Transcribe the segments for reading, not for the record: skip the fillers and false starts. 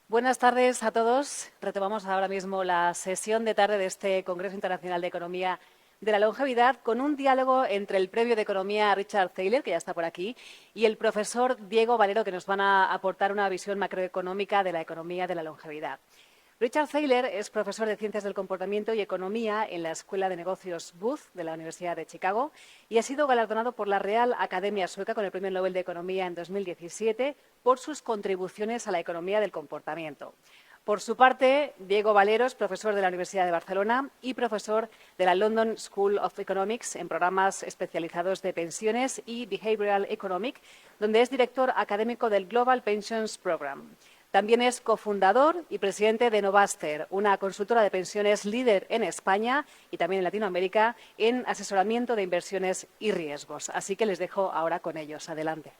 Buenas tardes a todos. Retomamos ahora mismo la sesión de tarde de este Congreso Internacional de Economía de la Longevidad con un diálogo entre el Premio de Economía Richard Thaler, que ya está por aquí, y el profesor Diego Valero, que nos van a aportar una visión macroeconómica de la economía de la longevidad. Richard Thaler es profesor de Ciencias del Comportamiento y Economía en la Escuela de Negocios Booth de la Universidad de Chicago y ha sido galardonado por la Real Academia Sueca con el Premio Nobel de Economía en 2017 por sus contribuciones a la economía del comportamiento. Por su parte, Diego Valero es profesor de la Universidad de Barcelona y profesor de la London School of Economics en programas especializados de pensiones y Behavioral Economic, donde es director académico del Global Pensions Program. También es cofundador y presidente de Novaster, una consultora de pensiones líder en España y también en Latinoamérica en asesoramiento de inversiones y riesgos. Así que les dejo ahora con ellos. Adelante.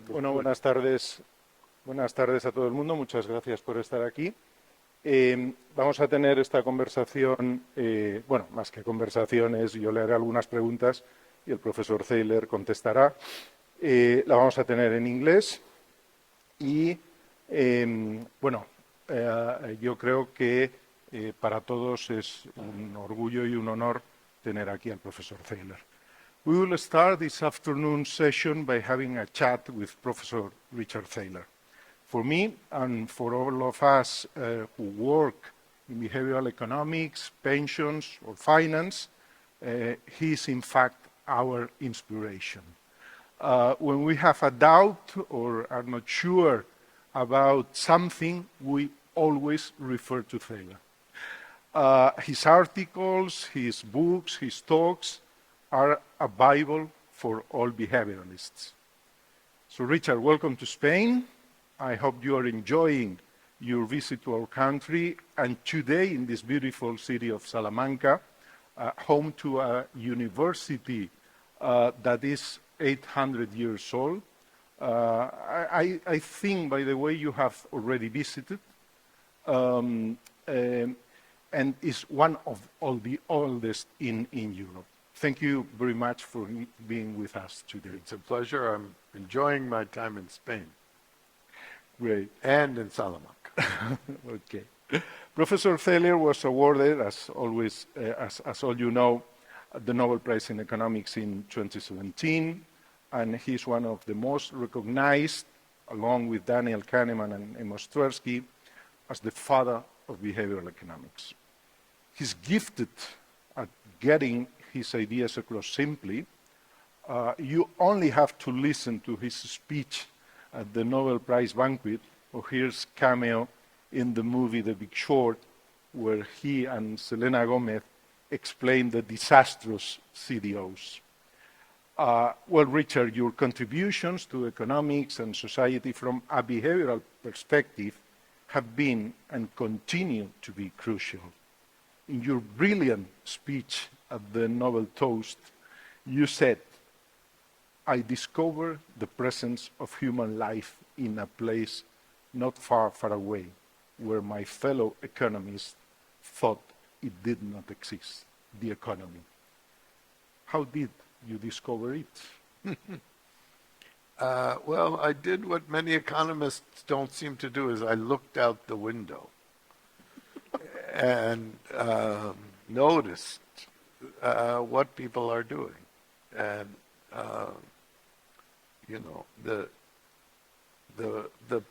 Bueno, buenas tardes a todo el mundo. Muchas gracias por estar aquí. Vamos a tener esta conversación, bueno, más que conversaciones, yo le haré algunas preguntas y el profesor Thaler contestará. La vamos a tener en inglés y, bueno, yo creo que para todos es un orgullo y un honor tener aquí al profesor Thaler. We will start this afternoon session by having a chat with Professor Richard Thaler. For me and for all of us who work in behavioral economics, pensions or finance, he is in fact our inspiration. When we have a doubt or are not sure about something, we always refer to Thaler. His articles, his books, his talks are a Bible for all behavioralists. So Richard, welcome to Spain. I hope you are enjoying your visit to our country and today in this beautiful city of Salamanca, home to a university that is 800 years old. I think, by the way, you have already visited and is one of all the oldest in Europe. Thank you very much for being with us today. It's a pleasure. I'm enjoying my time in Spain. Great. And in Salamanca. Okay. Professor Thaler was awarded, as always, as all you know, the Nobel Prize in Economics in 2017, and he's one of the most recognized, along with Daniel Kahneman and Amos Tversky, as the father of behavioral economics. He's gifted at getting his ideas across simply. You only have to listen to his speech at the Nobel Prize banquet or his cameo in the movie The Big Short, where he and Selena Gomez explain the disastrous CDOs. Well, Richard, your contributions to economics and society from a behavioral perspective have been and continue to be crucial. In your brilliant speech at the Nobel toast, you said, "I discovered the presence of human life in a place not far, far away, where my fellow economists thought it did not exist, the economy." How did you discover it? Well, I did what many economists don't seem to do, is I looked out the window and noticed what people are doing. And, you know, the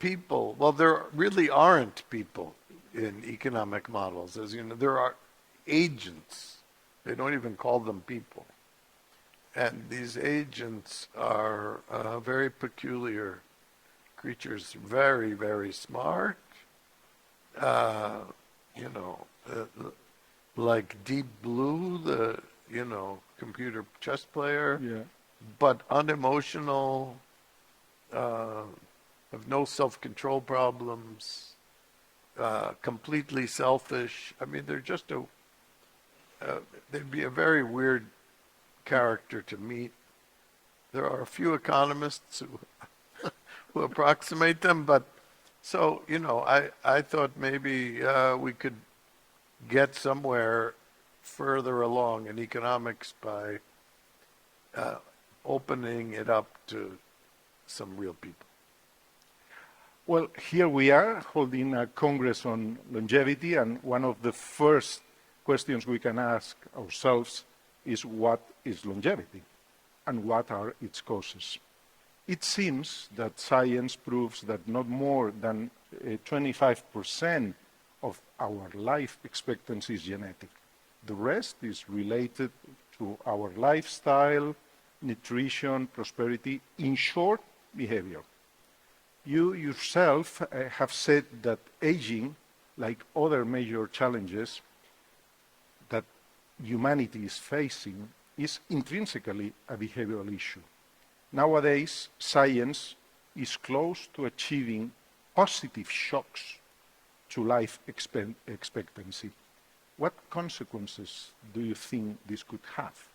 people, well, there really aren't people in economic models. As you know, there are agents. They don't even call them people. And these agents are very peculiar creatures, very, very smart, you know, like Deep Blue, the, you know, computer chess player, Yeah. but unemotional, have no self-control problems, completely selfish. I mean, they're just they'd be a very weird character to meet. There are a few economists who approximate them, but so, I thought maybe we could get somewhere further along in economics by opening it up to some real people. Well, here we are holding a Congress on longevity, and one of the first questions we can ask ourselves is what is longevity and what are its causes? It seems that science proves that not more than 25% of our life expectancy is genetic. The rest is related to our lifestyle, nutrition, prosperity, in short, behavior. You yourself have said that aging, like other major challenges that humanity is facing, is intrinsically a behavioral issue. Nowadays, science is close to achieving positive shocks to life expectancy. What consequences do you think this could have?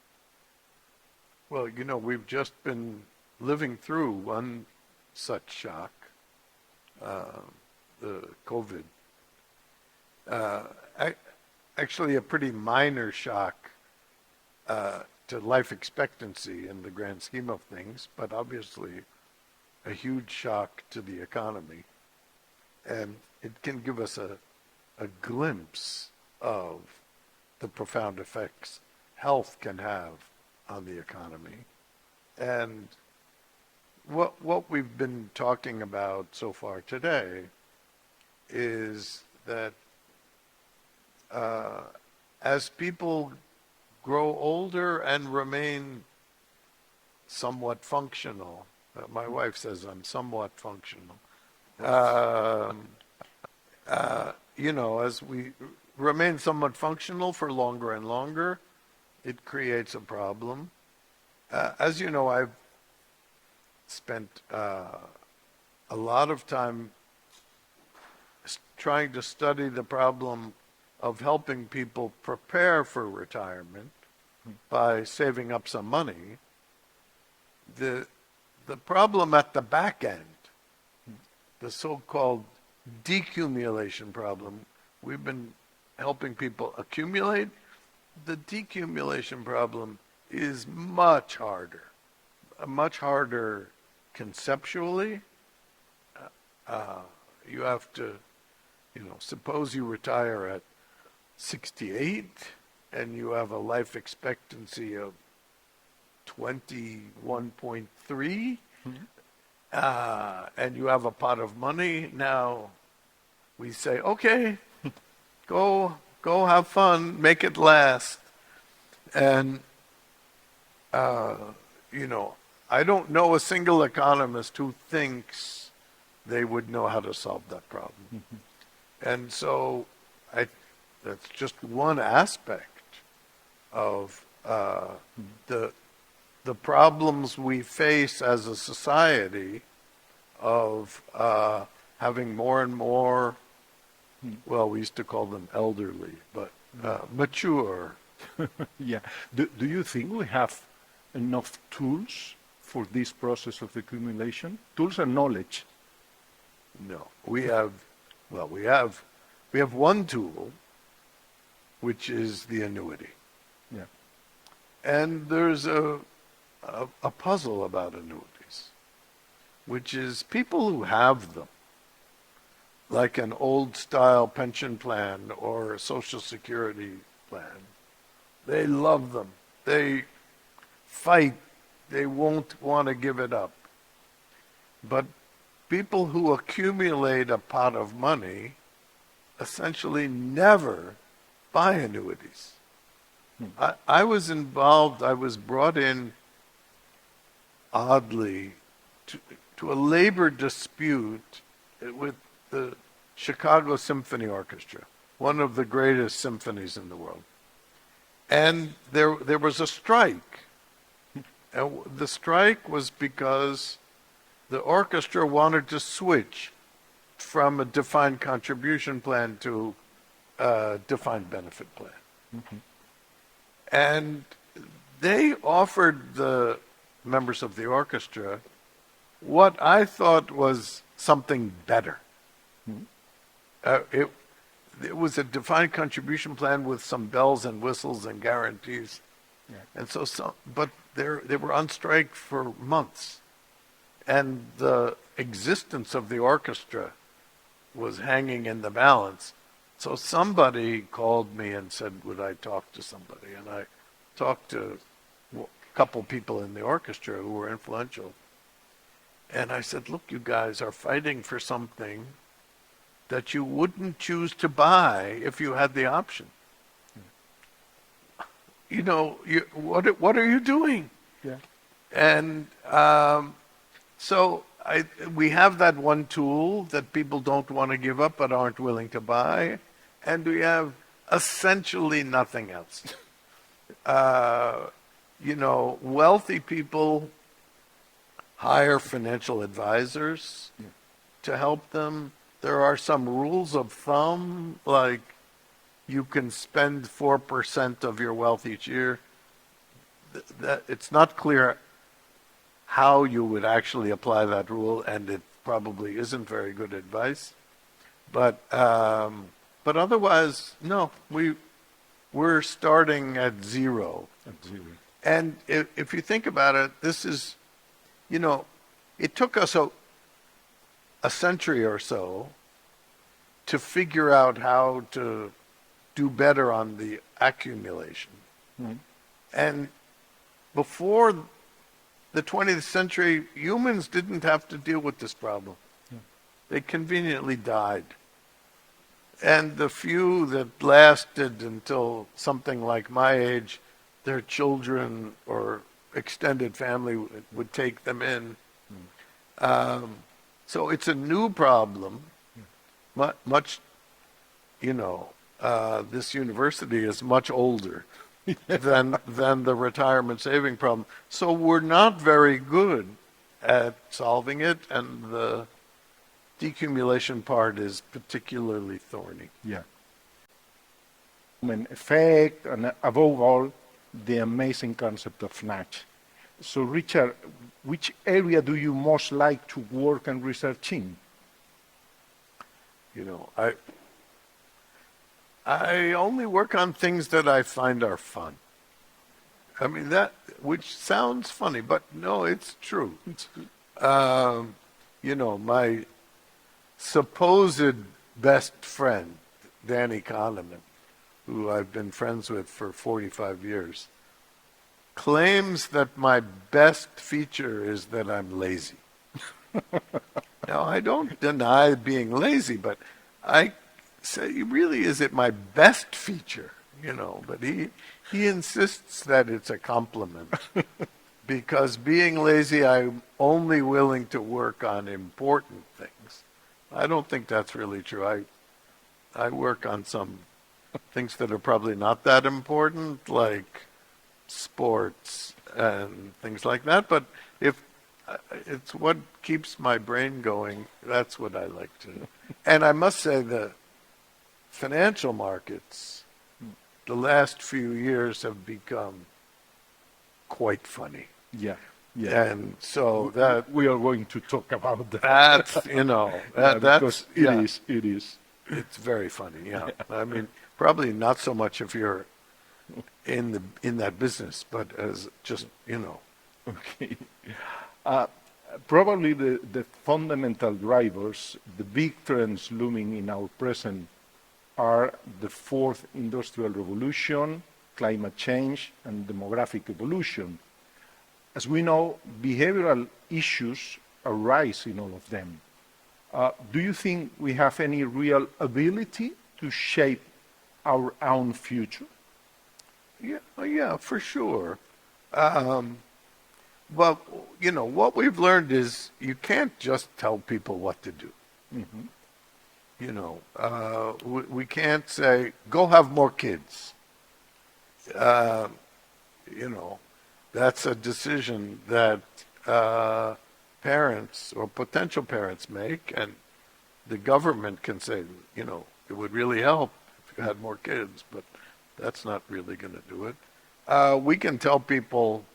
Well, we've just been living through one such shock, the COVID. Actually, a pretty minor shock to life expectancy in the grand scheme of things, but obviously a huge shock to the economy. And it can give us a glimpse of the profound effects health can have on the economy. And what we've been talking about so far today is that as people grow older and remain somewhat functional, my wife says I'm somewhat functional, as we remain somewhat functional for longer and longer, it creates a problem. As you know, I've spent a lot of time trying to study the problem of helping people prepare for retirement by saving up some money. The problem at the back end, the so-called decumulation problem, we've been helping people accumulate. The decumulation problem is much harder conceptually. You have to, suppose you retire at 68 and you have a life expectancy of 21.3, and you have a pot of money. Now we say, okay, go have fun, make it last. And, I don't know a single economist who thinks they would know how to solve that problem. And so that's just one aspect of the problems we face as a society of having more and more, well, we used to call them elderly, but mature. Yeah. Do you think we have enough tools for this process of accumulation? Tools and knowledge? No. We have one tool, which is the annuity. Yeah. And there's a puzzle about annuities, which is people who have them, like an old-style pension plan or a Social Security plan, they love them. They fight. They won't want to give it up. But people who accumulate a pot of money essentially never buy annuities. I was involved, I was brought in, oddly, to a labor dispute with the Chicago Symphony Orchestra, one of the greatest symphonies in the world. And there was a strike. And the strike was because the orchestra wanted to switch from a defined contribution plan to a defined benefit plan. And they offered the members of the orchestra what I thought was something better. It was a defined contribution plan with some bells and whistles and guarantees. Yeah. And but they were on strike for months. And the existence of the orchestra was hanging in the balance. So somebody called me and said, would I talk to somebody? And I talked to a couple people in the orchestra who were influential. And I said, look, you guys are fighting for something that you wouldn't choose to buy if you had the option. You know, what are you doing? Yeah. And so we have that one tool that people don't want to give up but aren't willing to buy, and we have essentially nothing else. You know, wealthy people hire financial advisors to help them. There are some rules of thumb, like you can spend 4% of your wealth each year. That it's not clear how you would actually apply that rule, and it probably isn't very good advice. But otherwise, no, we're starting at zero. And if you think about it, this is, you know, it took us a century or so to figure out how to do better on the accumulation. And before the 20th century, humans didn't have to deal with this problem. They conveniently died. And the few that lasted until something like my age, their children or extended family would take them in. So it's a new problem. Much, you know, this university is much older than the retirement saving problem. So we're not very good at solving it, and the decumulation part is particularly thorny. Yeah. Effect, and above all, the amazing concept of nudge. So, Richard, which area do you most like to work and research in? You know, I only work on things that I find are fun. I mean, which sounds funny, but no, it's true. You know, my supposed best friend, Danny Kahneman, who I've been friends with for 45 years, claims that my best feature is that I'm lazy. Now, I don't deny being lazy, but I say, really, is it my best feature? You know, but he insists that it's a compliment. Because being lazy, I'm only willing to work on important things. I don't think that's really true. I work on some things that are probably not that important, like sports and things like that. But if it's what keeps my brain going, that's what I like to do. And I must say the financial markets, the last few years have become quite funny. Yeah. And so that we are going to talk about that. That's, you know, that's it is. It's very funny. Yeah. I mean, probably not so much if you're in that business, but as just, you know. Okay. Probably the fundamental drivers, the big trends looming in our present, are the fourth industrial revolution, climate change, and demographic evolution. As we know, behavioral issues arise in all of them. Do you think we have any real ability to shape our own future? Yeah, for sure. Well, you know, what we've learned is you can't just tell people what to do. Mm-hmm. You know, we can't say, go have more kids. You know, that's a decision that parents or potential parents make, and the government can say, you know, it would really help if you had more kids, but that's not really going to do it. We can tell people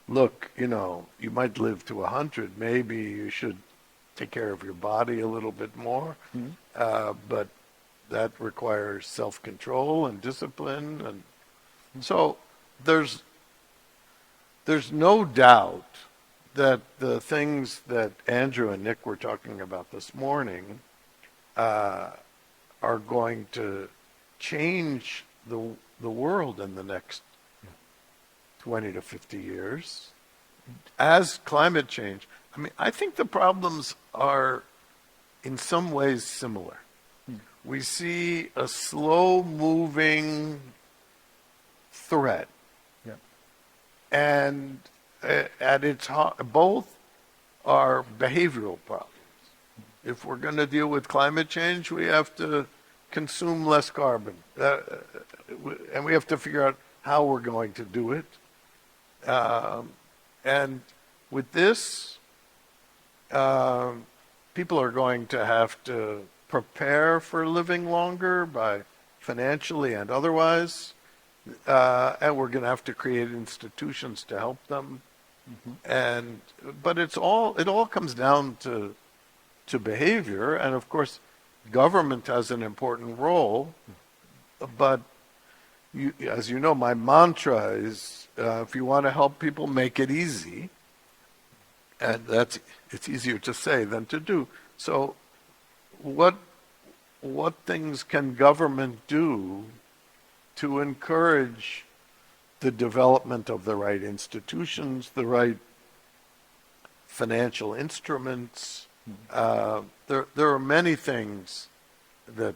look, you might live to 100. Maybe you should take care of your body a little bit more. But that requires self-control and discipline. And so there's no doubt that the things that Andrew and Nick were talking about this morning are going to change the world in the next 20 to 50 years. As climate change, I think the problems are in some ways similar. We see a slow-moving threat, and at its heart, both are behavioral problems. If we're going to deal with climate change, we have to consume less carbon, and we have to figure out how we're going to do it. And with this, people are going to have to prepare for living longer by financially and otherwise, and we're going to have to create institutions to help them. But it all comes down to behavior, and of course, government has an important role. But as you know, my mantra is, if you want to help people, make it easy. And it's easier to say than to do. So what things can government do to encourage the development of the right institutions, the right financial instruments? There are many things that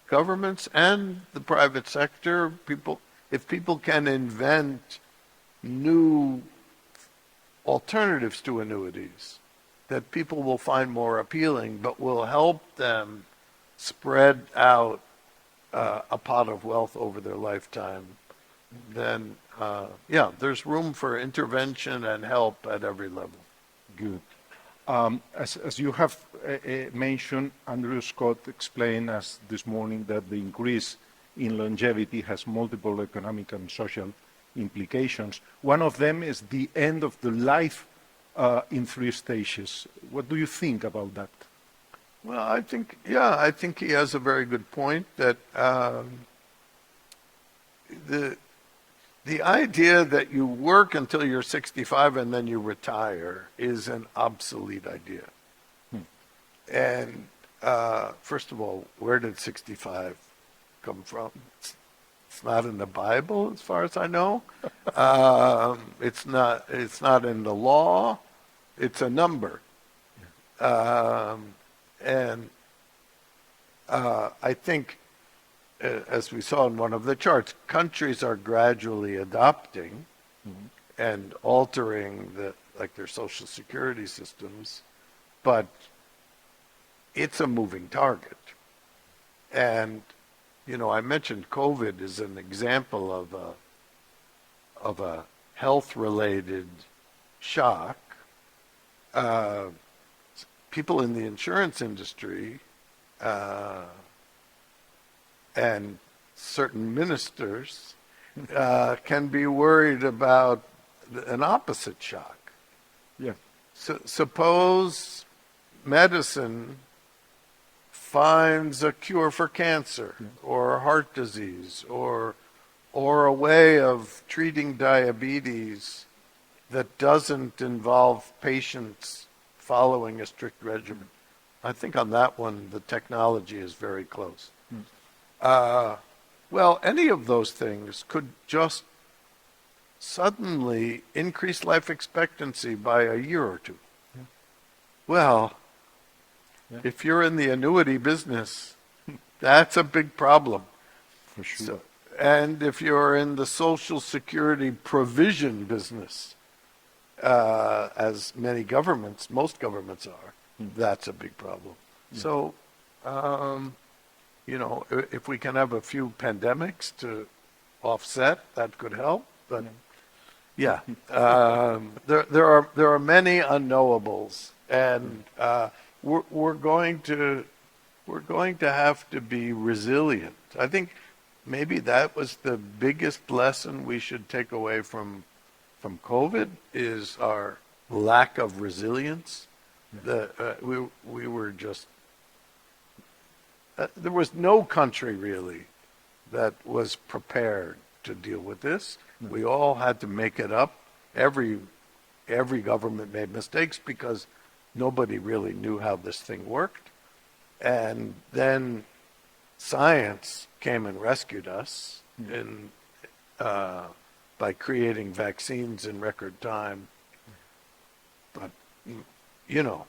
governments and the private sector, if people can invent new alternatives to annuities that people will find more appealing, but will help them spread out a pot of wealth over their lifetime, then there's room for intervention and help at every level. Good. As you have mentioned, Andrew Scott explained us this morning that the increase in longevity has multiple economic and social implications. One of them is the end of the life in 3 stages. What do you think about that? Well, I think he has a very good point that the idea that you work until you're 65 and then you retire is an obsolete idea. And first of all, where did 65 come from? It's not in the Bible, as far as I know. It's not in the law. It's a number. And I think, as we saw in one of the charts, countries are gradually adopting and altering their social security systems, but it's a moving target. And I mentioned COVID as an example of a health-related shock. People in the insurance industry and certain ministers can be worried about an opposite shock. Yeah. So, suppose medicine finds a cure for cancer or heart disease or a way of treating diabetes that doesn't involve patients following a strict regimen. I think on that one, the technology is very close. Well, any of those things could just suddenly increase life expectancy by a year or two. Well, if you're in the annuity business, that's a big problem. For sure. So, and if you're in the Social Security provision business, as most governments are, that's a big problem. So, if we can have a few pandemics to offset, that could help. But there are many unknowables, and we're going to have to be resilient. I think maybe that was the biggest lesson we should take away from from COVID is our lack of resilience. We were just there was no country really that was prepared to deal with this. We all had to make it up. Every government made mistakes because nobody really knew how this thing worked. And then science came and rescued us by creating vaccines in record time. But, you know,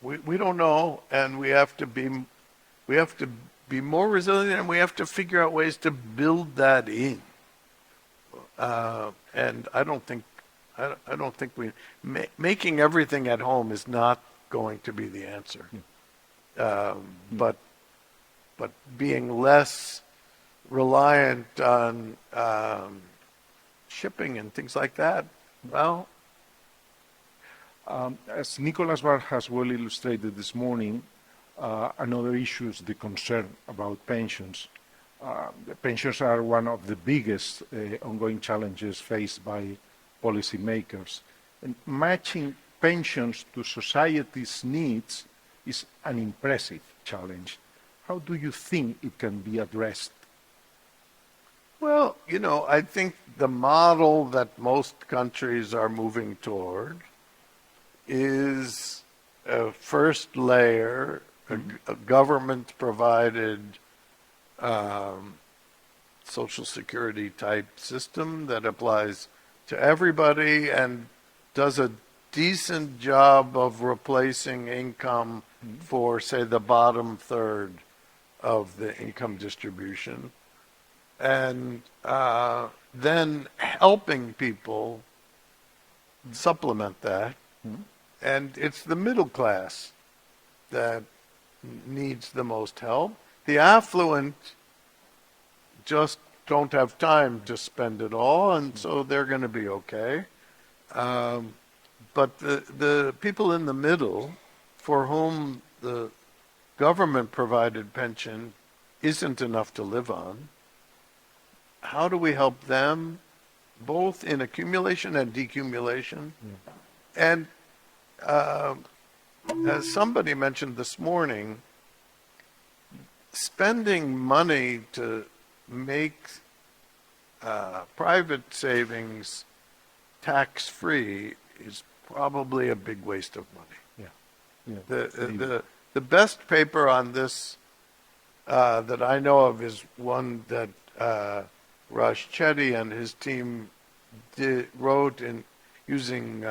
we don't know, and we have to be more resilient, and we have to figure out ways to build that in. And I don't think making everything at home is not going to be the answer. But being less reliant on shipping and things like that, well. As Nicholas Barr has well illustrated this morning, another issue is the concern about pensions. The pensions are one of the biggest ongoing challenges faced by policymakers. And matching pensions to society's needs is an impressive challenge. How do you think it can be addressed? Well, you know, I think the model that most countries are moving toward is a first layer, a government-provided Social Security type system that applies to everybody and does a decent job of replacing income for, say, the bottom third of the income distribution, and then helping people supplement that. And it's the middle class that needs the most help. The affluent just don't have time to spend it all, and so they're going to be okay. But the people in the middle, for whom the government-provided pension isn't enough to live on, how do we help them, both in accumulation and decumulation? And as somebody mentioned this morning, spending money to make private savings tax-free is probably a big waste of money. The best paper on this that I know of is one that Raj Chetty and his team wrote using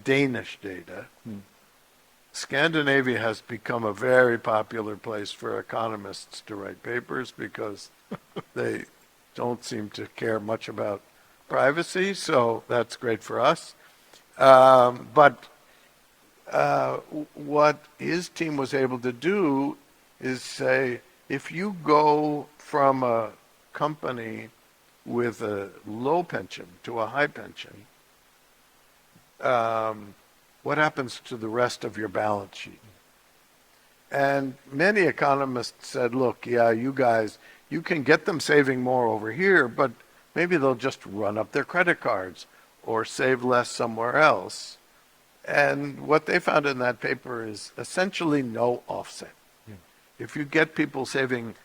Danish data. Scandinavia has become a very popular place for economists to write papers because they don't seem to care much about privacy, so that's great for us. But what his team was able to do is say, if you go from a company with a low pension to a high pension, what happens to the rest of your balance sheet? And many economists said, look, yeah, you guys, you can get them saving more over here, but maybe they'll just run up their credit cards or save less somewhere else. And what they found in that paper is essentially no offset. If you get people saving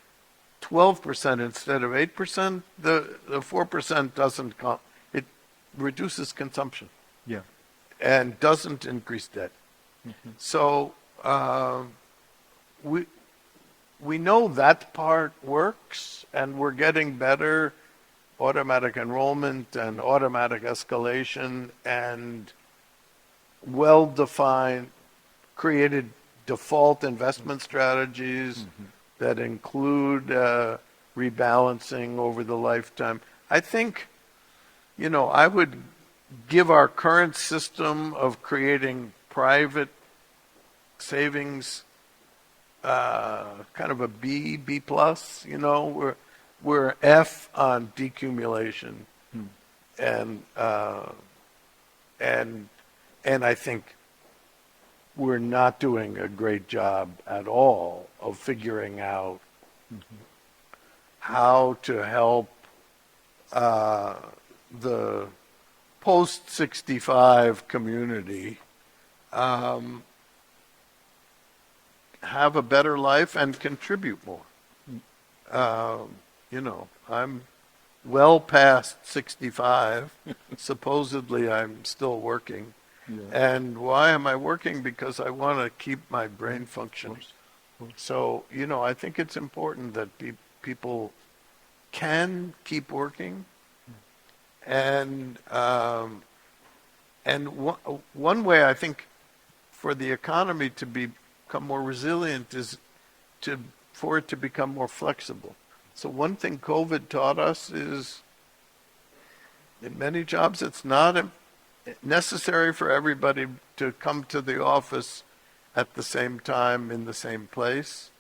12% instead of 8%, the 4% doesn't it reduces consumption. And doesn't increase debt. So we know that part works, and we're getting better automatic enrollment and automatic escalation and well-defined, created default investment strategies that include rebalancing over the lifetime. I think, you know, I would give our current system of creating private savings kind of a B plus, you know, we're F on decumulation. And I think we're not doing a great job at all of figuring out how to help the post-65 community have a better life and contribute more. I'm well past 65. Supposedly, I'm still working. Yeah. And why am I working? Because I want to keep my brain functioning. So, I think it's important that people can keep working. And one way I think for the economy to become more resilient is for it to become more flexible. So one thing COVID taught us is in many jobs it's not necessary for everybody to come to the office at the same time in the same place.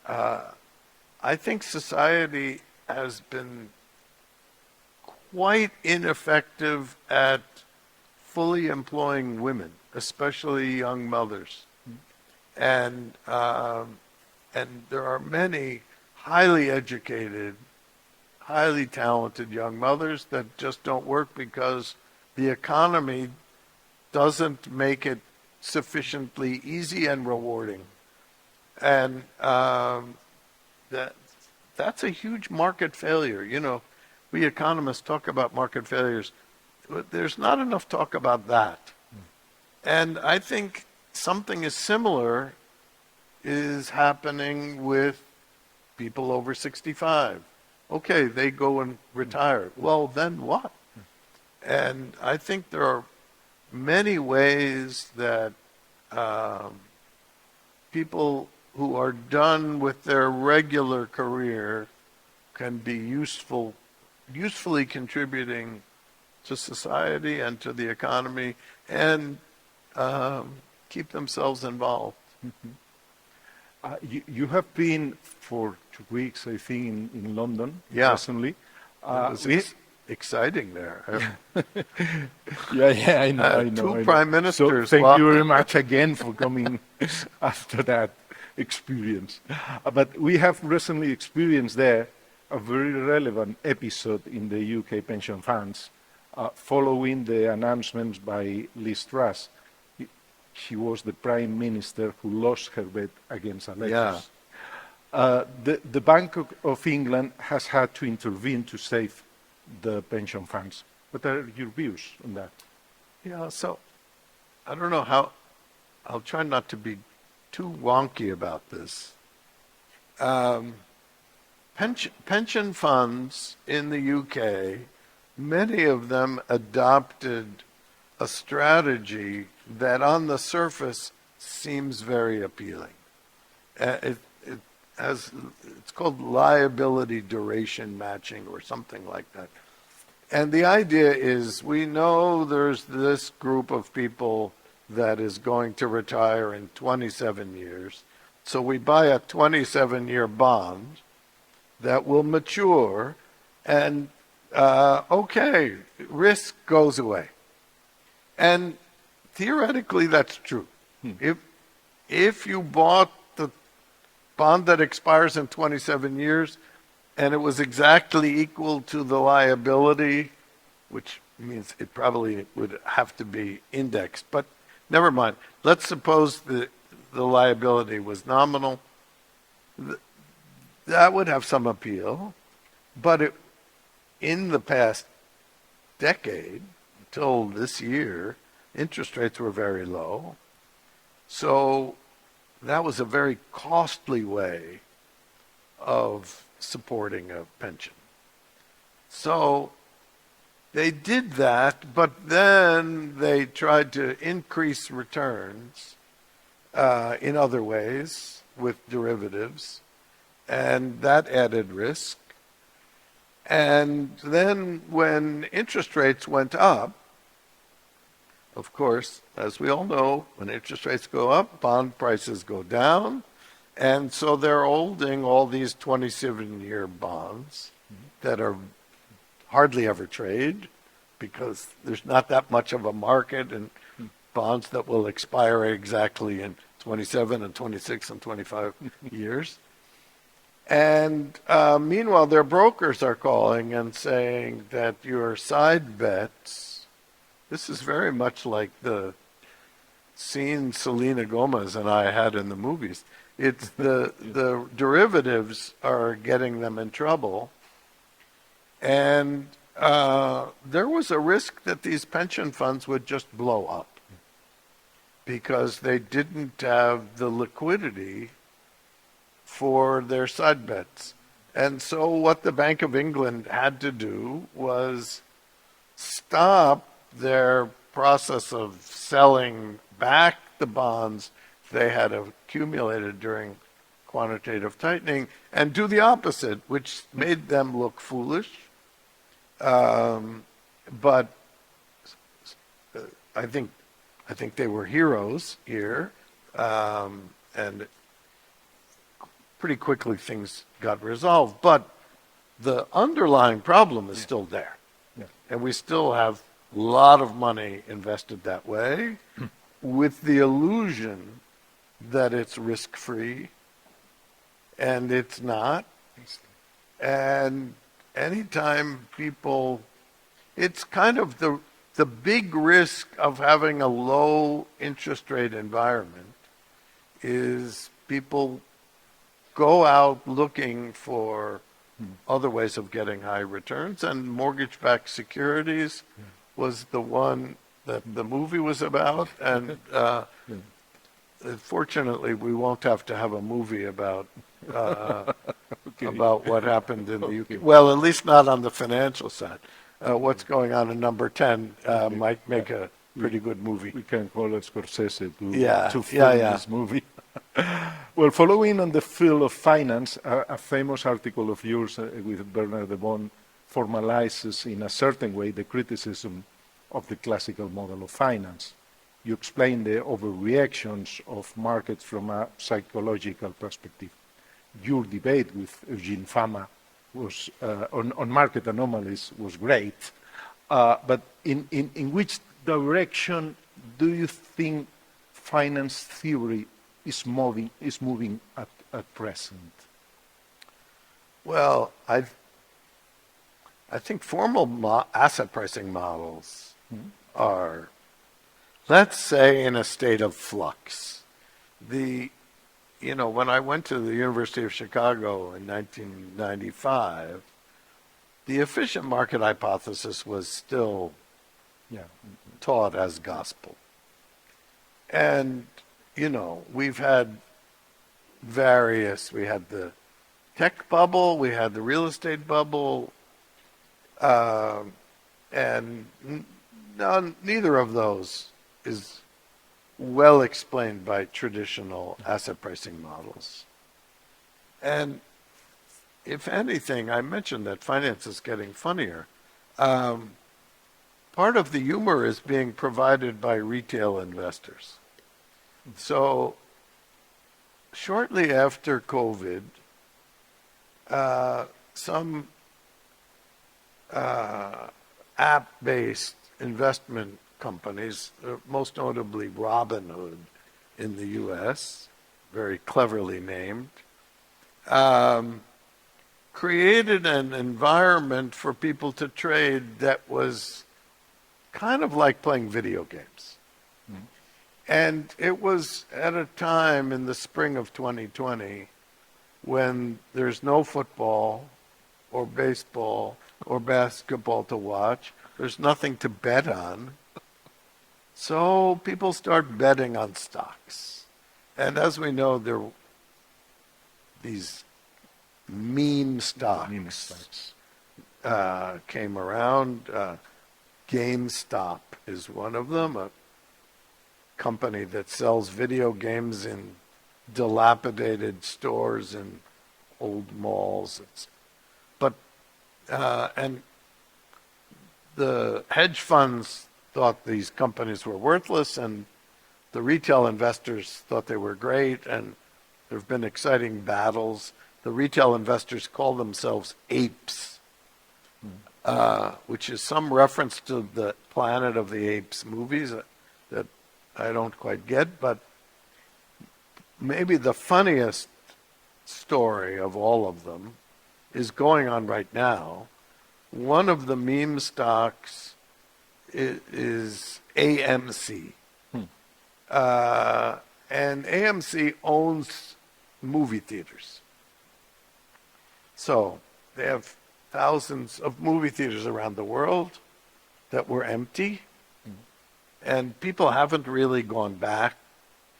I think society has been quite ineffective at fully employing women, especially young mothers. And there are many highly educated, highly talented young mothers that just don't work because the economy doesn't make it sufficiently easy and rewarding. And that's a huge market failure. We economists talk about market failures, but there's not enough talk about that. And I think something is similar is happening with people over 65. Okay, they go and retire. Well, then what? And I think there are many ways that people who are done with their regular career can be usefully contributing to society and to the economy and keep themselves involved. You have been for 2 weeks, I think, in London recently. It was exciting there. I know. Two prime ministers. So thank you very much again for coming after that experience. But we have recently experienced there a very relevant episode in the UK pension funds following the announcements by Liz Truss. She was the prime minister who lost her bet against electors. The Bank of England has had to intervene to save the pension funds. What are your views on that? Yeah, so I don't know how, I'll try not to be too wonky about this. Pension funds in the UK, many of them adopted a strategy that on the surface seems very appealing. It's called liability duration matching or something like that. And the idea is we know there's this group of people that is going to retire in 27 years. So we buy a 27-year bond that will mature and, risk goes away. And theoretically, that's true. If you bought the bond that expires in 27 years and it was exactly equal to the liability, which means it probably would have to be indexed, but never mind. Let's suppose the liability was nominal. That would have some appeal, but in the past decade, until this year, interest rates were very low. So that was a very costly way of supporting a pension. So they did that, but then they tried to increase returns in other ways with derivatives, and that added risk. And then when interest rates went up, of course, as we all know, when interest rates go up, bond prices go down. And so they're holding all these 27-year bonds that are hardly ever trade because there's not that much of a market in bonds that will expire exactly in 27 and 26 and 25 years. And meanwhile, their brokers are calling and saying that your side bets This is very much like the scene Selena Gomez and I had in the movies. It's the derivatives are getting them in trouble. And there was a risk that these pension funds would just blow up because they didn't have the liquidity for their side bets. And so what the Bank of England had to do was stop their process of selling back the bonds they had accumulated during quantitative tightening and do the opposite, which made them look foolish. But I think they were heroes here, and pretty quickly things got resolved. But the underlying problem is still there, and we still have a lot of money invested that way, with the illusion that it's risk-free, and it's not. And anytime people, it's kind of the big risk of having a low interest rate environment is people go out looking for other ways of getting high returns, and mortgage-backed securities was the one that the movie was about. And fortunately, we won't have to have a movie about about what happened in the UK. Well, at least not on the financial side. What's going on in number 10 might make a pretty good movie. We can call it Scorsese to film this movie. Well, following on the field of finance, a famous article of yours with Bernard de Bon formalizes in a certain way the criticism of the classical model of finance. You explain the overreactions of markets from a psychological perspective. Your debate with Eugene Fama was on market anomalies was great, but in which direction do you think finance theory is moving at present? Well, I think formal asset pricing models are, let's say, in a state of flux. When I went to the University of Chicago in 1995, the efficient market hypothesis was still taught as gospel. And, we've had we had the tech bubble, we had the real estate bubble, and neither of those is well explained by traditional asset pricing models. And if anything, I mentioned that finance is getting funnier. Part of the humor is being provided by retail investors. So shortly after COVID, some app-based investment companies, most notably Robinhood in the U.S., very cleverly named, created an environment for people to trade that was kind of like playing video games. And it was at a time in the spring of 2020 when there's no football or baseball or basketball to watch. There's nothing to bet on. So people start betting on stocks. And as we know, these meme stocks came around. GameStop is one of them, a company that sells video games in dilapidated stores in old malls. And the hedge funds thought these companies were worthless, and the retail investors thought they were great, and there have been exciting battles. The retail investors call themselves apes, which is some reference to the Planet of the Apes movies that I don't quite get, but maybe the funniest story of all of them is going on right now. One of the meme stocks is AMC. And AMC owns movie theaters. So they have thousands of movie theaters around the world that were empty. And people haven't really gone back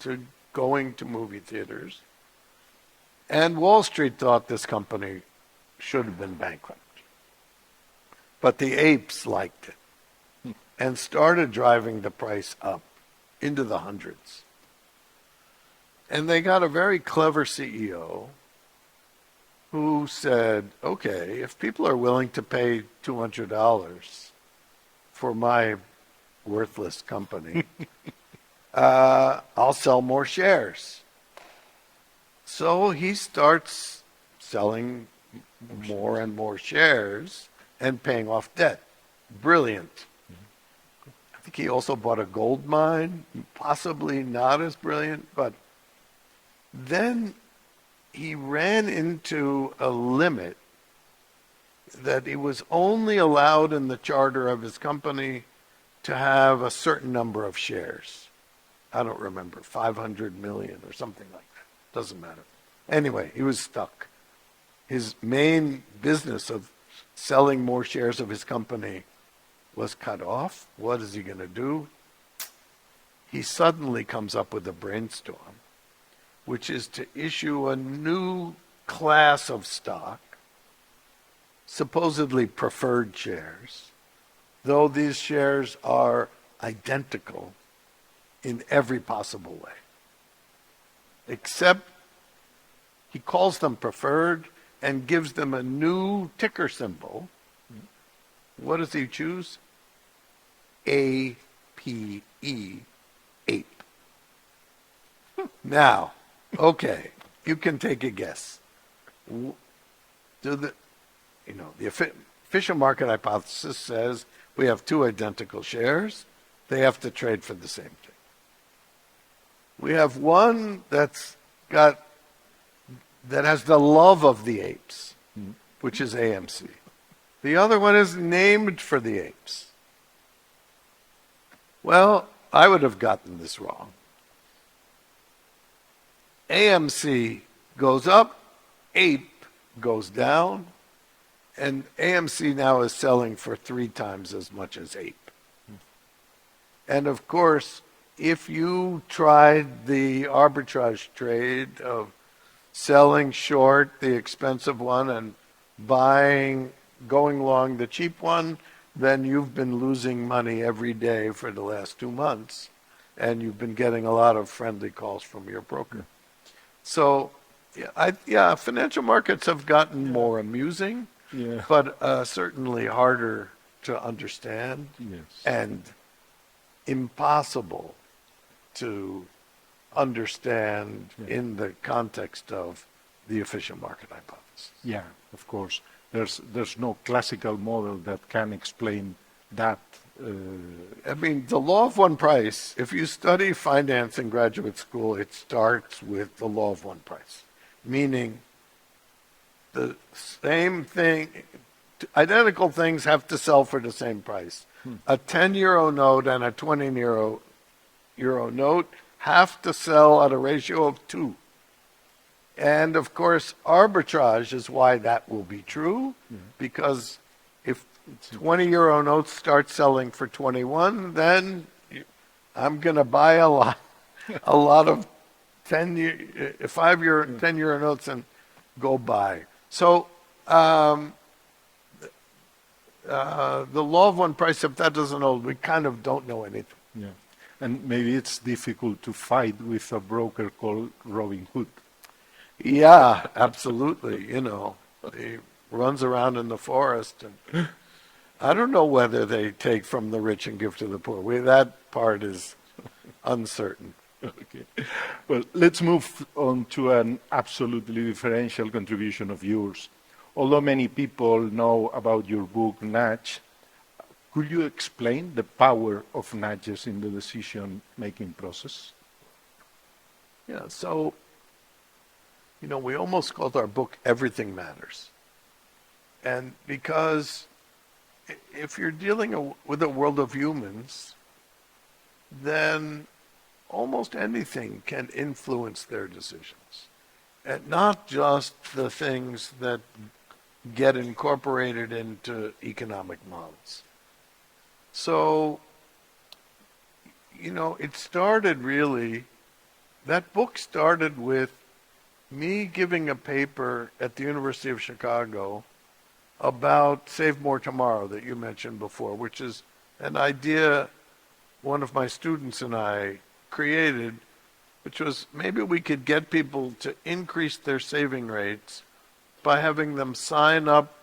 to going to movie theaters. And Wall Street thought this company should have been bankrupt. But the apes liked it and started driving the price up into the hundreds. And they got a very clever CEO who said, okay, if people are willing to pay $200 for my worthless company, I'll sell more shares. So he starts selling more and more shares and paying off debt. Brilliant. I think he also bought a gold mine, possibly not as brilliant, but then he ran into a limit that he was only allowed in the charter of his company to have a certain number of shares. I don't remember, 500 million or something like that. Doesn't matter. Anyway, he was stuck. His main business of selling more shares of his company was cut off. What is he going to do? He suddenly comes up with a brainstorm, which is to issue a new class of stock, supposedly preferred shares, though these shares are identical in every possible way. Except he calls them preferred and gives them a new ticker symbol. What does he choose? APE, ape. Now, okay, you can take a guess. The efficient market hypothesis says we have two identical shares. They have to trade for the same thing. We have one that has the love of the apes, which is AMC. The other one is named for the apes. Well, I would have gotten this wrong. AMC goes up, ape goes down, and AMC now is selling for 3 times as much as ape. And of course, if you tried the arbitrage trade of selling short the expensive one and going long the cheap one, then you've been losing money every day for the last 2 months, and you've been getting a lot of friendly calls from your broker. So, financial markets have gotten more amusing, but certainly harder to understand and impossible to understand in the context of the efficient market hypothesis. Yeah, of course. There's no classical model that can explain that. I mean, the law of one price, if you study finance in graduate school, it starts with the law of one price, meaning the same thing, identical things have to sell for the same price. A 10 euro note and a 20 euro note have to sell at a ratio of 2. And of course, arbitrage is why that will be true, because if 20 euro notes start selling for 21, then I'm going to buy a lot of 10 euro notes and go buy. So the law of one price, if that doesn't hold, we kind of don't know anything. Yeah, and maybe it's difficult to fight with a broker called Robin Hood. Yeah, absolutely. He runs around in the forest, and I don't know whether they take from the rich and give to the poor. That part is uncertain. Okay. Well, let's move on to an absolutely differential contribution of yours. Although many people know about your book, Nudge, could you explain the power of nudges in the decision-making process? Yeah, so we almost called our book Everything Matters. And because if you're dealing with a world of humans, then almost anything can influence their decisions. And not just the things that get incorporated into economic models. So, it started really, that book started with me giving a paper at the University of Chicago about Save More Tomorrow that you mentioned before, which is an idea one of my students and I created, which was maybe we could get people to increase their saving rates by having them sign up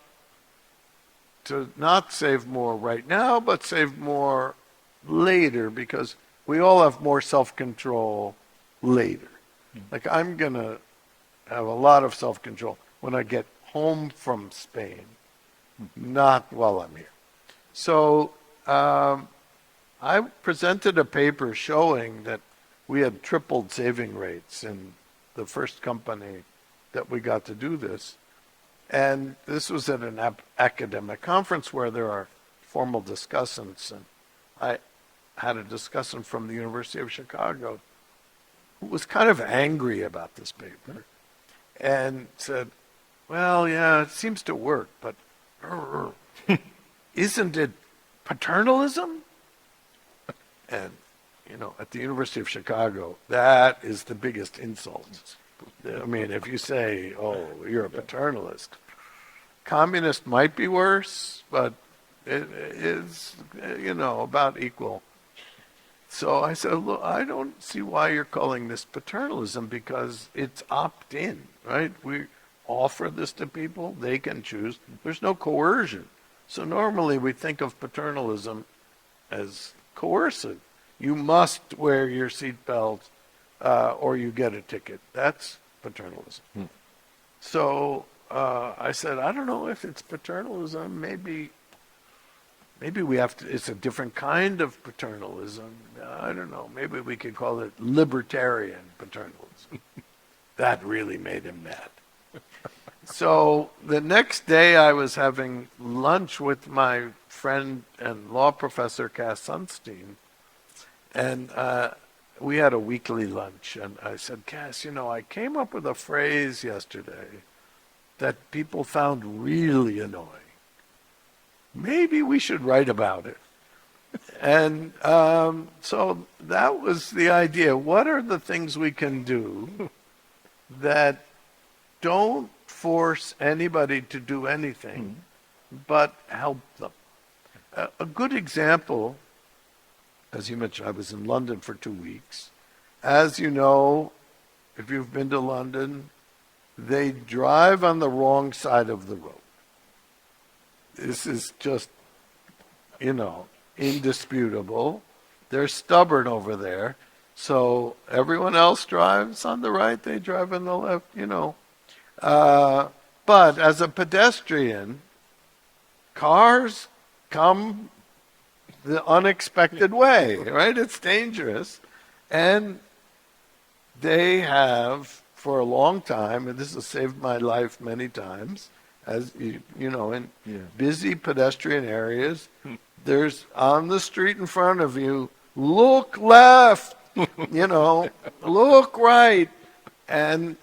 to not save more right now, but save more later, because we all have more self-control later. Like, I'm going to have a lot of self-control when I get home from Spain, not while I'm here. So I presented a paper showing that we had tripled saving rates in the first company that we got to do this. And this was at an academic conference where there are formal discussants. And I had a discussant from the University of Chicago who was kind of angry about this paper and said, well, yeah, it seems to work, but isn't it paternalism? And, at the University of Chicago, that is the biggest insult. I mean, if you say, oh, you're a paternalist, communist might be worse, but it is, about equal. So I said, look, I don't see why you're calling this paternalism, because it's opt-in, right? We offer this to people, they can choose. There's no coercion. So normally we think of paternalism as coercive. You must wear your seatbelt or you get a ticket. That's paternalism. So I said, I don't know if it's paternalism. Maybe we have to, it's a different kind of paternalism. I don't know. Maybe we could call it libertarian paternalism. That really made him mad. So the next day I was having lunch with my friend and law professor, Cass Sunstein, and we had a weekly lunch. And I said, Cass, I came up with a phrase yesterday that people found really annoying. Maybe we should write about it. And so that was the idea. What are the things we can do that don't force anybody to do anything, but help them? A good example, as you mentioned, I was in London for 2 weeks. As you know, if you've been to London, they drive on the wrong side of the road. This is just, indisputable. They're stubborn over there. So everyone else drives on the right, they drive on the left, But as a pedestrian, cars come the unexpected way, right? It's dangerous. And they have, for a long time, and this has saved my life many times, as in busy pedestrian areas, there's on the street in front of you, look left, look right. And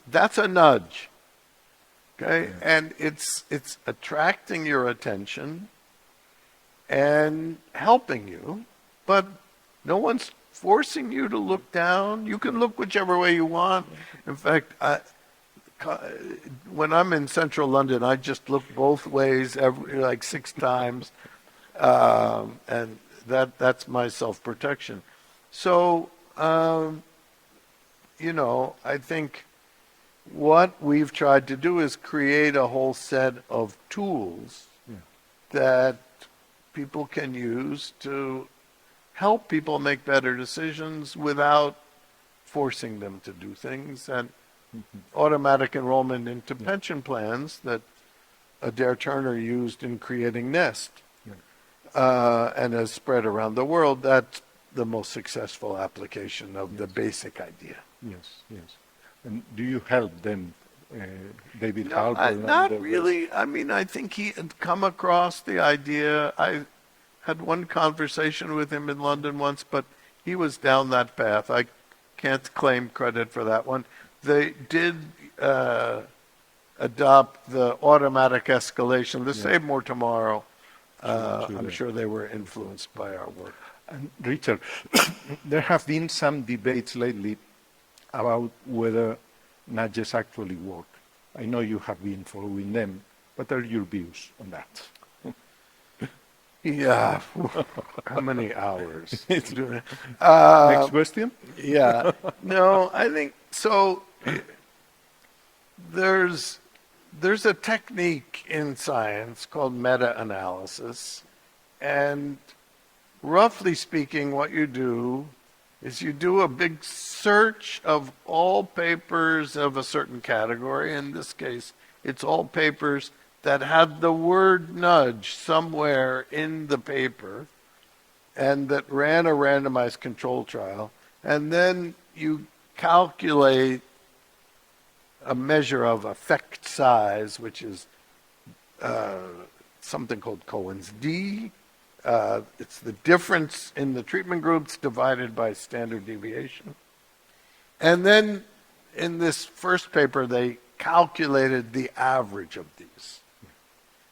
that's a nudge. Okay? Yeah. And it's attracting your attention and helping you, but no one's forcing you to look down. You can look whichever way you want. In fact, when I'm in central London, I just look both ways like 6 times, and that's my self-protection. So, I think what we've tried to do is create a whole set of tools that people can use to help people make better decisions without forcing them to do things. And automatic enrollment into pension plans that Adair Turner used in creating Nest and has spread around the world, that's the most successful application of the basic idea. Yes. And do you help them David No, Halpern. not really. I mean, I think he had come across the idea. I had one conversation with him in London once, but he was down that path. I can't claim credit for that one. They did adopt the automatic escalation, the save more tomorrow. I'm sure they were influenced by our work. And Richard, there have been some debates lately about whether nudges actually work. I know you have been following them. What are your views on that? Yeah, how many hours? Next question? Yeah, no, I think so. There's a technique in science called meta-analysis, and roughly speaking, what you do is you do a big search of all papers of a certain category. In this case, it's all papers that had the word nudge somewhere in the paper and that ran a randomized control trial. And then you calculate a measure of effect size, which is something called Cohen's d. It's the difference in the treatment groups divided by standard deviation. And then in this first paper, they calculated the average of these.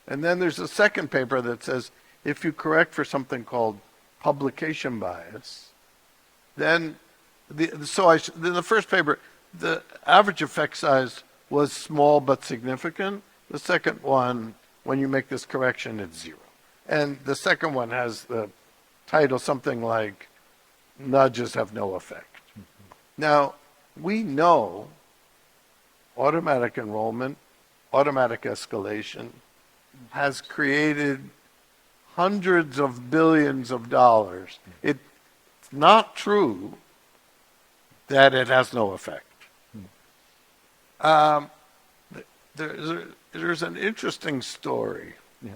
And then there's a second paper that says if you correct for something called publication bias, then in the first paper, the average effect size was small but significant. The second one, when you make this correction, it's 0. And the second one has the title something like, nudges have no effect. Now, we know automatic enrollment, automatic escalation, has created hundreds of billions of dollars. It's not true that it has no effect. There's an interesting story. Yeah.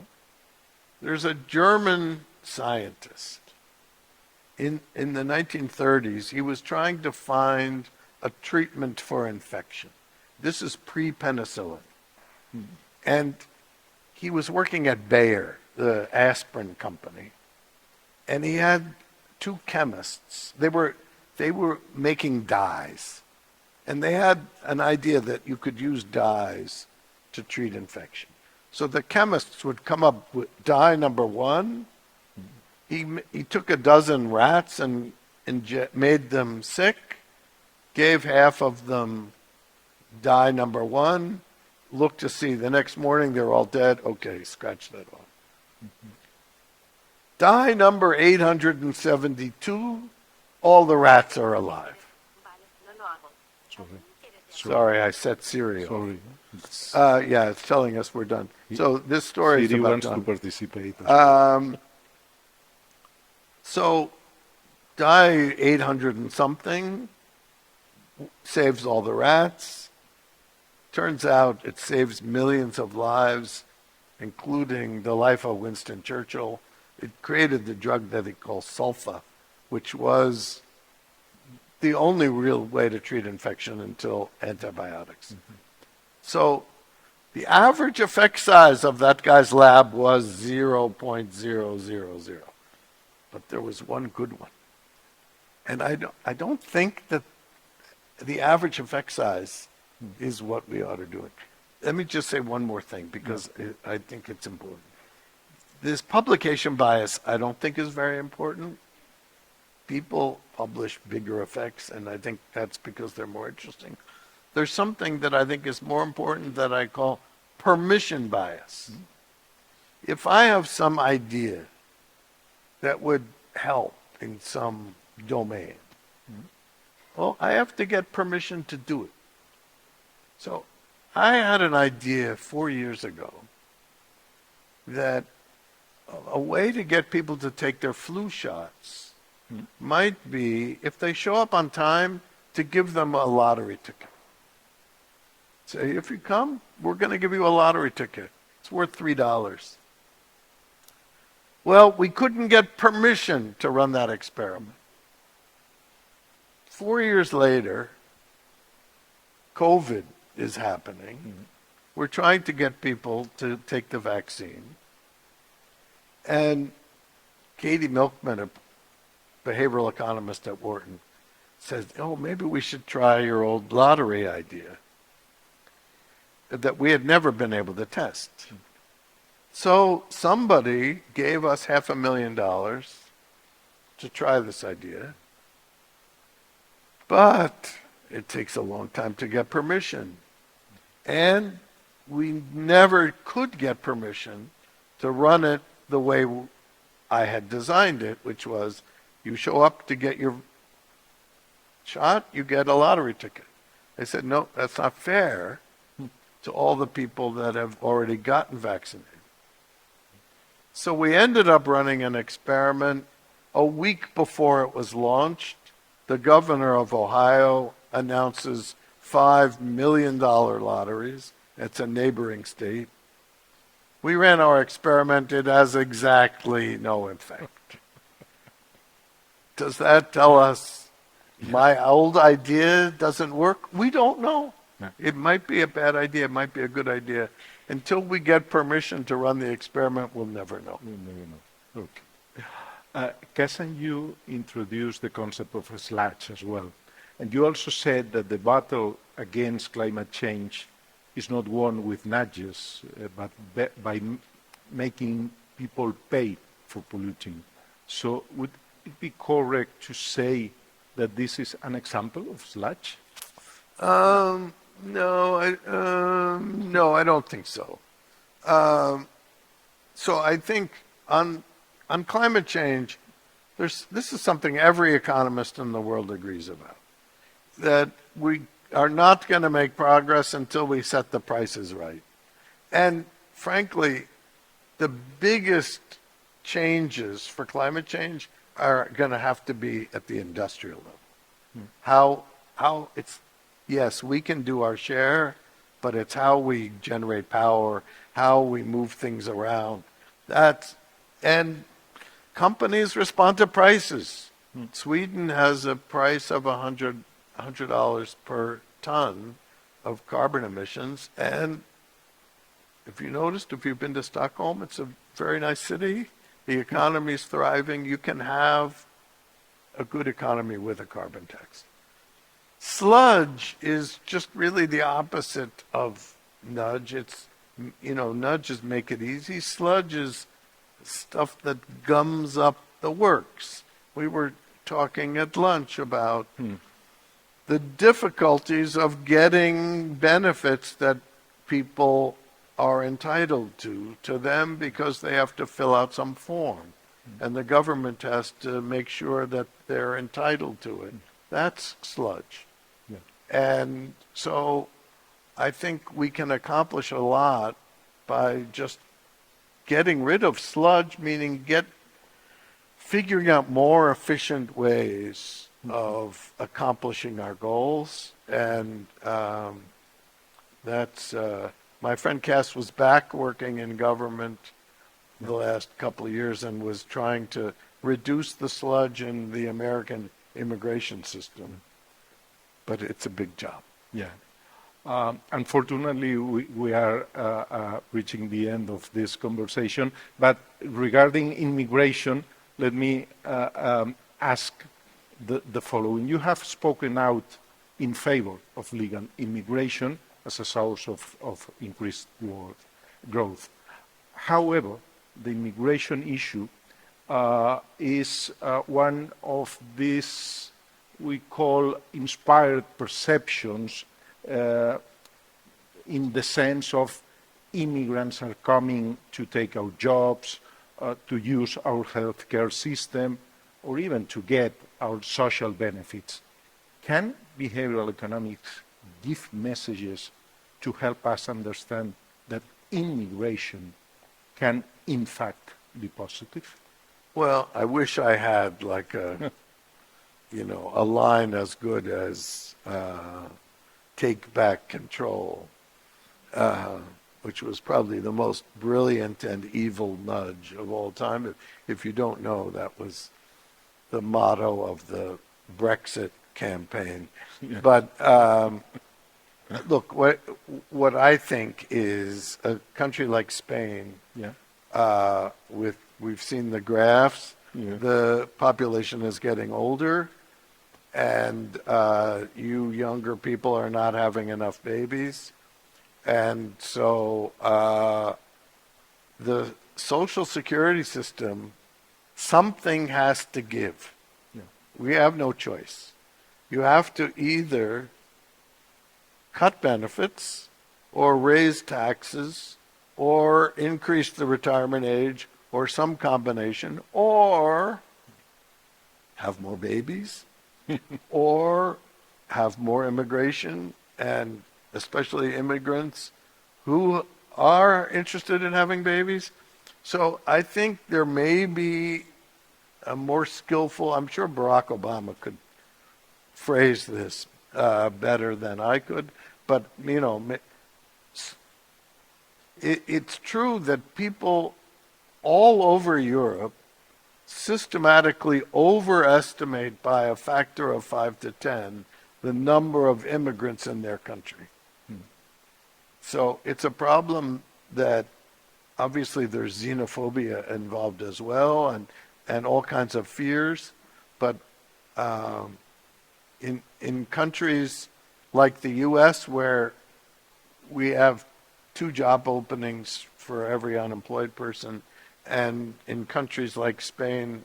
There's a German scientist. In the 1930s, he was trying to find a treatment for infection. This is pre-penicillin. And he was working at Bayer, the aspirin company. And he had 2 chemists. They were making dyes. And they had an idea that you could use dyes to treat infection. So the chemists would come up with dye number 1. He took a dozen rats and made them sick, gave half of them dye number 1, looked to see the next morning they're all dead. Okay, scratch that off. Dye number 872, all the rats are alive. Sorry, I set Siri off. Yeah, it's telling us we're done. So this story is about wants done. to participate. So dye 800 and something saves all the rats. Turns out it saves millions of lives, including the life of Winston Churchill. It created the drug that he called sulfa, which was the only real way to treat infection until antibiotics. So the average effect size of that guy's lab was 0.000. But there was one good one. And I don't think that the average effect size is what we ought to do. Let me just say one more thing, because I think it's important. This publication bias, I don't think is very important. People publish bigger effects, and I think that's because they're more interesting. There's something that I think is more important that I call permission bias. If I have some idea that would help in some domain, well, I have to get permission to do it. So I had an idea 4 years ago that a way to get people to take their flu shots might be, if they show up on time, to give them a lottery ticket. Say, if you come, we're going to give you a lottery ticket. It's worth $3. Well, we couldn't get permission to run that experiment. 4 years later, COVID is happening. We're trying to get people to take the vaccine. And Katie Milkman, a behavioral economist at Wharton, says, oh, maybe we should try your old lottery idea that we had never been able to test. So somebody gave us $500,000 to try this idea, but it takes a long time to get permission. And we never could get permission to run it the way I had designed it, which was you show up to get your shot, you get a lottery ticket. They said, no, that's not fair to all the people that have already gotten vaccinated. So we ended up running an experiment. A week before it was launched, the governor of Ohio announces $5 million lotteries. It's a neighboring state. We ran our experiment. It has exactly no effect. Does that tell us my old idea doesn't work? We don't know. No. It might be a bad idea. It might be a good idea. Until we get permission to run the experiment, we'll never know. We'll never know. Okay. Kessan, you introduced the concept of a sludge as well. And you also said that the battle against climate change is not won with nudges, but by making people pay for polluting. So would it be correct to say that this is an example of sludge? No, I don't think so. So I think on climate change, this is something every economist in the world agrees about, that we are not going to make progress until we set the prices right. And frankly, the biggest changes for climate change are going to have to be at the industrial level. How it's, yes, we can do our share, but it's how we generate power, how we move things around. And companies respond to prices. Sweden has a price of $100 per ton of carbon emissions. And if you noticed, if you've been to Stockholm, it's a very nice city. The economy is thriving. You can have a good economy with a carbon tax. Sludge is just really the opposite of nudge. It's, nudges make it easy. Sludge is stuff that gums up the works. We were talking at lunch about the difficulties of getting benefits that people are entitled to them because they have to fill out some form. And the government has to make sure that they're entitled to it. That's sludge. Yeah. And so I think we can accomplish a lot by just getting rid of sludge, meaning figuring out more efficient ways of accomplishing our goals. And that's my friend Cass was back working in government the last couple of years and was trying to reduce the sludge in the American immigration system. But it's a big job. Yeah. Unfortunately, we are reaching the end of this conversation. But regarding immigration, let me ask the following. You have spoken out in favor of legal immigration as a source of increased growth. However, the immigration issue is one of these we call inspired perceptions in the sense of immigrants are coming to take our jobs, to use our healthcare system, or even to get our social benefits. Can behavioral economics give messages to help us understand that immigration can, in fact, be positive? Well, I wish I had like a line as good as take back control, which was probably the most brilliant and evil nudge of all time. If you don't know, that was the motto of the Brexit campaign. Yeah. But Look, what I think is a country like Spain, Yeah. we've seen the graphs, Yeah. the population is getting older, and you younger people are not having enough babies. And so the social security system, something has to give. Yeah. We have no choice. You have to either cut benefits or raise taxes or increase the retirement age or some combination, or have more babies or have more immigration, and especially immigrants who are interested in having babies. So I think there may be a more skillful, I'm sure Barack Obama could phrase this better than I could, but it's true that people all over Europe systematically overestimate by a factor of 5 to 10 the number of immigrants in their country. So it's a problem that obviously there's xenophobia involved as well, and all kinds of fears, but in countries like the U.S., where we have 2 job openings for every unemployed person, and in countries like Spain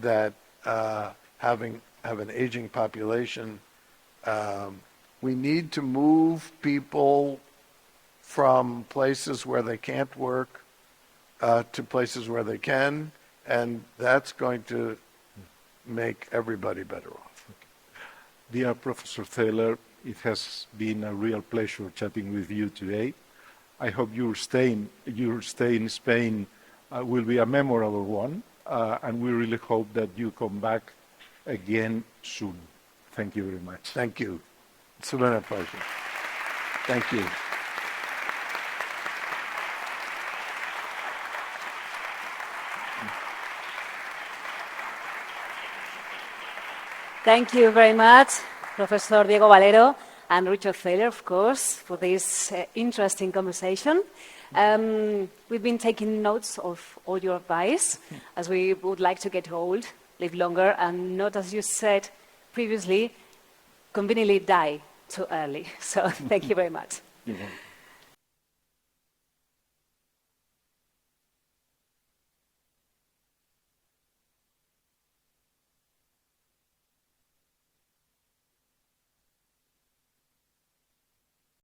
that have an aging population, we need to move people from places where they can't work to places where they can, and that's going to make everybody better off. Dear Professor Thaler, it has been a real pleasure chatting with you today. I hope your stay in Spain will be a memorable one, and we really hope that you come back again soon. Thank you very much. Thank you. It's been a pleasure. Thank you. Thank you very much, Professor Diego Valero and Richard Thaler, of course, for this interesting conversation. We've been taking notes of all your advice, as we would like to get old, live longer, and not, as you said previously, conveniently die too early. So thank you very much. You're welcome.